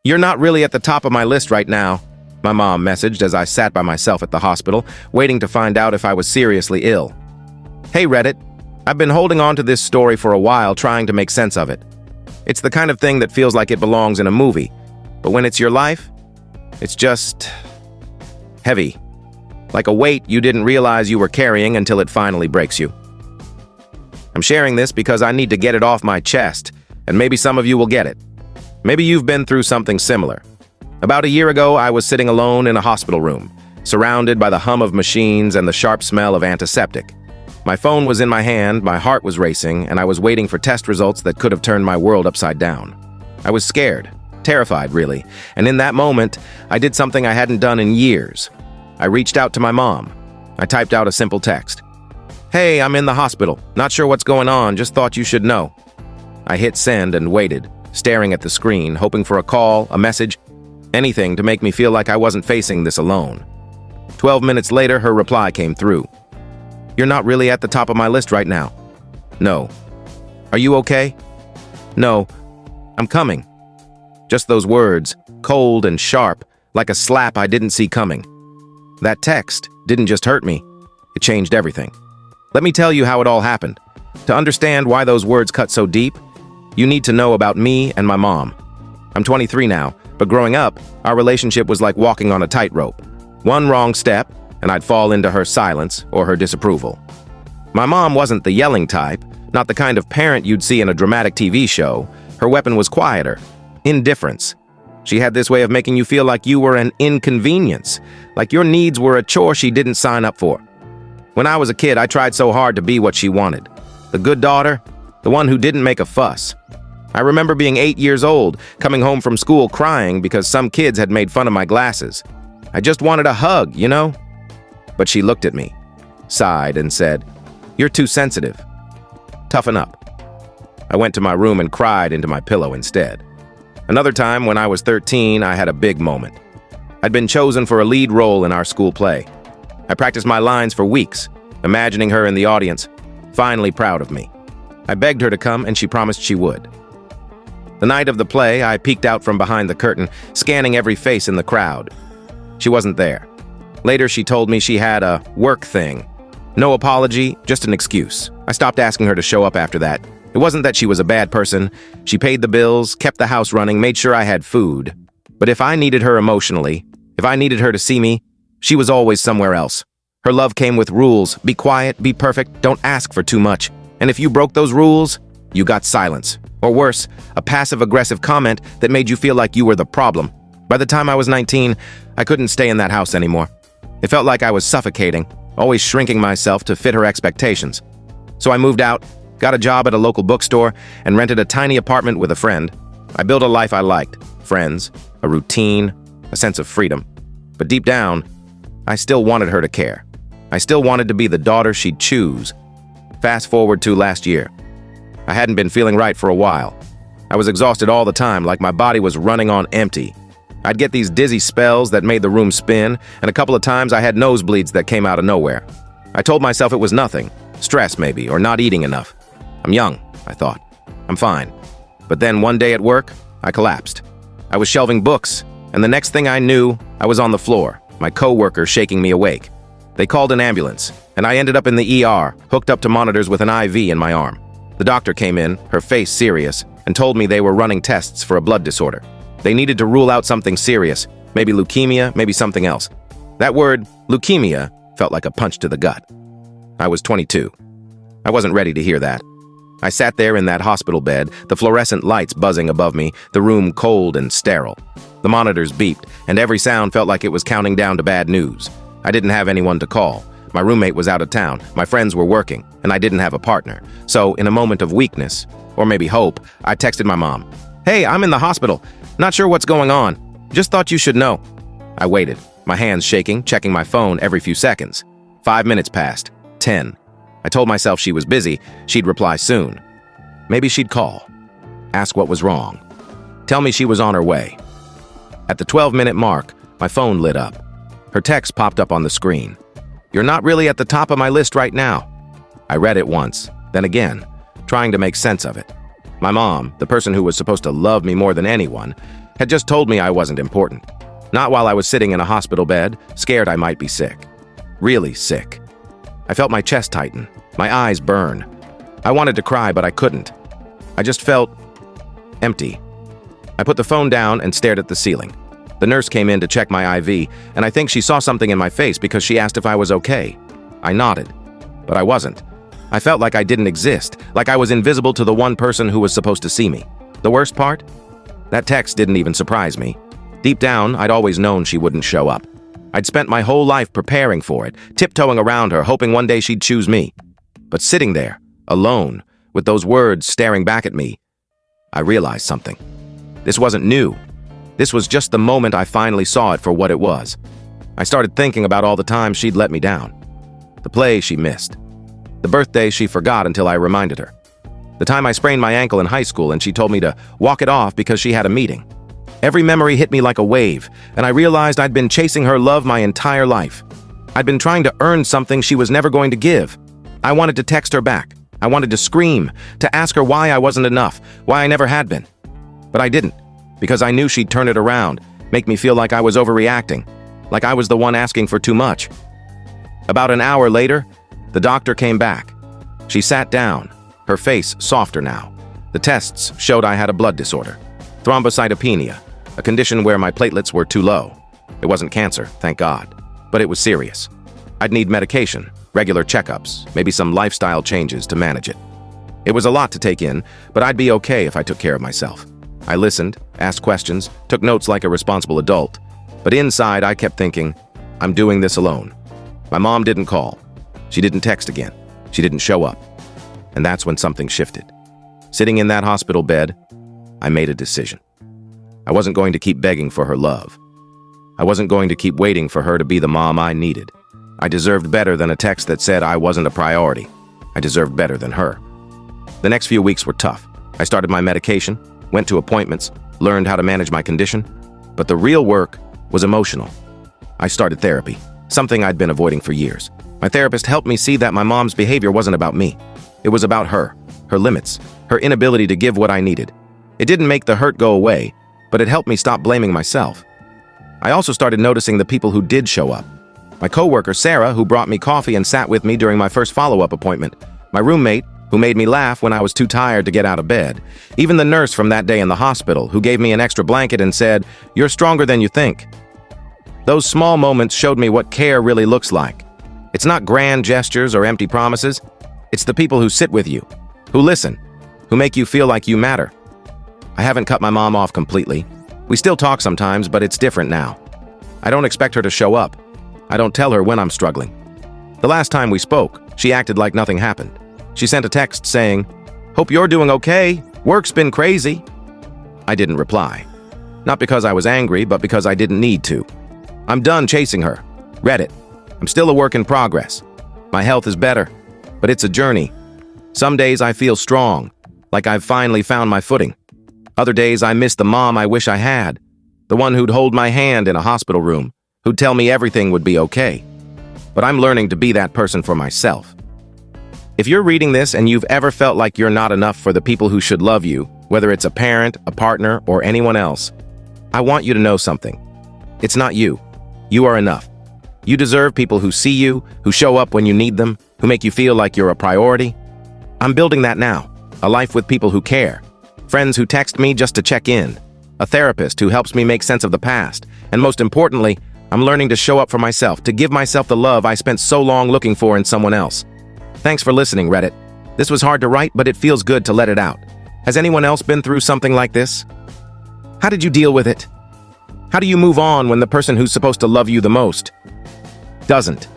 You're not really at the top of my list right now, my mom messaged as I sat by myself at the hospital, waiting to find out if I was seriously ill. Hey Reddit, I've been holding on to this story for a while, trying to make sense of it. It's the kind of thing that feels like it belongs in a movie, but when it's your life, it's just heavy. Like a weight you didn't realize you were carrying until it finally breaks you. I'm sharing this because I need to get it off my chest, and maybe some of you will get it. Maybe you've been through something similar. About a year ago, I was sitting alone in a hospital room, surrounded by the hum of machines and the sharp smell of antiseptic. My phone was in my hand, my heart was racing, and I was waiting for test results that could have turned my world upside down. I was scared, terrified really, and in that moment, I did something I hadn't done in years. I reached out to my mom. I typed out a simple text. Hey, I'm in the hospital. Not sure what's going on, just thought you should know. I hit send and waited, staring at the screen, hoping for a call, a message, anything to make me feel like I wasn't facing this alone. 12 minutes later, her reply came through. You're not really at the top of my list right now. No. Are you okay? No. I'm coming. Just those words, cold and sharp, like a slap I didn't see coming. That text didn't just hurt me, it changed everything. Let me tell you how it all happened. To understand why those words cut so deep, you need to know about me and my mom. I'm 23 now, but growing up, our relationship was like walking on a tightrope. One wrong step, and I'd fall into her silence or her disapproval. My mom wasn't the yelling type, not the kind of parent you'd see in a dramatic TV show. Her weapon was quieter, indifference. She had this way of making you feel like you were an inconvenience, like your needs were a chore she didn't sign up for. When I was a kid, I tried so hard to be what she wanted. The good daughter, the one who didn't make a fuss. I remember being 8 years old, coming home from school crying because some kids had made fun of my glasses. I just wanted a hug, you know? But she looked at me, sighed, and said, "You're too sensitive. Toughen up." I went to my room and cried into my pillow instead. Another time, when I was 13, I had a big moment. I'd been chosen for a lead role in our school play. I practiced my lines for weeks, imagining her in the audience, finally proud of me. I begged her to come, and she promised she would. The night of the play, I peeked out from behind the curtain, scanning every face in the crowd. She wasn't there. Later, she told me she had a work thing. No apology, just an excuse. I stopped asking her to show up after that. It wasn't that she was a bad person. She paid the bills, kept the house running, made sure I had food. But if I needed her emotionally, if I needed her to see me, she was always somewhere else. Her love came with rules. Be quiet, be perfect, don't ask for too much. And if you broke those rules, you got silence. Or worse, a passive-aggressive comment that made you feel like you were the problem. By the time I was 19, I couldn't stay in that house anymore. It felt like I was suffocating, always shrinking myself to fit her expectations. So I moved out, got a job at a local bookstore, and rented a tiny apartment with a friend. I built a life I liked, friends, a routine, a sense of freedom. But deep down, I still wanted her to care. I still wanted to be the daughter she'd choose. Fast forward to last year. I hadn't been feeling right for a while. I was exhausted all the time, like my body was running on empty. I'd get these dizzy spells that made the room spin, and a couple of times I had nosebleeds that came out of nowhere. I told myself it was nothing, stress maybe, or not eating enough. I'm young, I thought. I'm fine. But then one day at work, I collapsed. I was shelving books, and the next thing I knew, I was on the floor, my coworker shaking me awake. They called an ambulance, and I ended up in the ER, hooked up to monitors with an IV in my arm. The doctor came in, her face serious, and told me they were running tests for a blood disorder. They needed to rule out something serious, maybe leukemia, maybe something else. That word, leukemia, felt like a punch to the gut. I was 22. I wasn't ready to hear that. I sat there in that hospital bed, the fluorescent lights buzzing above me, the room cold and sterile. The monitors beeped, and every sound felt like it was counting down to bad news. I didn't have anyone to call. My roommate was out of town, my friends were working, and I didn't have a partner. So, in a moment of weakness, or maybe hope, I texted my mom. "Hey, I'm in the hospital. Not sure what's going on. Just thought you should know." I waited, my hands shaking, checking my phone every few seconds. 5 minutes passed. 10. I told myself she was busy, she'd reply soon. Maybe she'd call. Ask what was wrong. Tell me she was on her way. At the 12-minute mark, my phone lit up. Her text popped up on the screen. "You're not really at the top of my list right now." I read it once, then again, trying to make sense of it. My mom, the person who was supposed to love me more than anyone, had just told me I wasn't important. Not while I was sitting in a hospital bed, scared I might be sick. Really sick. I felt my chest tighten, my eyes burn. I wanted to cry, but I couldn't. I just felt empty. I put the phone down and stared at the ceiling. The nurse came in to check my IV, and I think she saw something in my face because she asked if I was okay. I nodded, but I wasn't. I felt like I didn't exist, like I was invisible to the one person who was supposed to see me. The worst part? That text didn't even surprise me. Deep down, I'd always known she wouldn't show up. I'd spent my whole life preparing for it, tiptoeing around her, hoping one day she'd choose me. But sitting there, alone, with those words staring back at me, I realized something. This wasn't new. This was just the moment I finally saw it for what it was. I started thinking about all the times she'd let me down. The play she missed. The birthday she forgot until I reminded her. The time I sprained my ankle in high school and she told me to walk it off because she had a meeting. Every memory hit me like a wave, and I realized I'd been chasing her love my entire life. I'd been trying to earn something she was never going to give. I wanted to text her back. I wanted to scream, to ask her why I wasn't enough, why I never had been. But I didn't, because I knew she'd turn it around, make me feel like I was overreacting, like I was the one asking for too much. About an hour later, the doctor came back. She sat down, her face softer now. The tests showed I had a blood disorder, thrombocytopenia, a condition where my platelets were too low. It wasn't cancer, thank God, but it was serious. I'd need medication, regular checkups, maybe some lifestyle changes to manage it. It was a lot to take in, but I'd be okay if I took care of myself. I listened, asked questions, took notes like a responsible adult, but inside I kept thinking, I'm doing this alone. My mom didn't call. She didn't text again. She didn't show up. And that's when something shifted. Sitting in that hospital bed, I made a decision. I wasn't going to keep begging for her love. I wasn't going to keep waiting for her to be the mom I needed. I deserved better than a text that said I wasn't a priority. I deserved better than her. The next few weeks were tough. I started my medication, went to appointments, learned how to manage my condition. But the real work was emotional. I started therapy, something I'd been avoiding for years. My therapist helped me see that my mom's behavior wasn't about me. It was about her limits, her inability to give what I needed. It didn't make the hurt go away, but it helped me stop blaming myself. I also started noticing the people who did show up. My coworker, Sarah, who brought me coffee and sat with me during my first follow-up appointment. My roommate, who made me laugh when I was too tired to get out of bed. Even the nurse from that day in the hospital, who gave me an extra blanket and said, "You're stronger than you think." Those small moments showed me what care really looks like. It's not grand gestures or empty promises. It's the people who sit with you, who listen, who make you feel like you matter. I haven't cut my mom off completely. We still talk sometimes, but it's different now. I don't expect her to show up. I don't tell her when I'm struggling. The last time we spoke, she acted like nothing happened. She sent a text saying, "Hope you're doing okay. Work's been crazy." I didn't reply. Not because I was angry, but because I didn't need to. I'm done chasing her. Reddit. I'm still a work in progress. My health is better, but it's a journey. Some days I feel strong, like I've finally found my footing. Other days I miss the mom I wish I had, the one who'd hold my hand in a hospital room, who'd tell me everything would be okay. But I'm learning to be that person for myself. If you're reading this and you've ever felt like you're not enough for the people who should love you, whether it's a parent, a partner, or anyone else, I want you to know something. It's not you. You are enough. You deserve people who see you, who show up when you need them, who make you feel like you're a priority. I'm building that now, a life with people who care. Friends who text me just to check in. A therapist who helps me make sense of the past. And most importantly, I'm learning to show up for myself, to give myself the love I spent so long looking for in someone else. Thanks for listening, Reddit. This was hard to write, but it feels good to let it out. Has anyone else been through something like this? How did you deal with it? How do you move on when the person who's supposed to love you the most doesn't?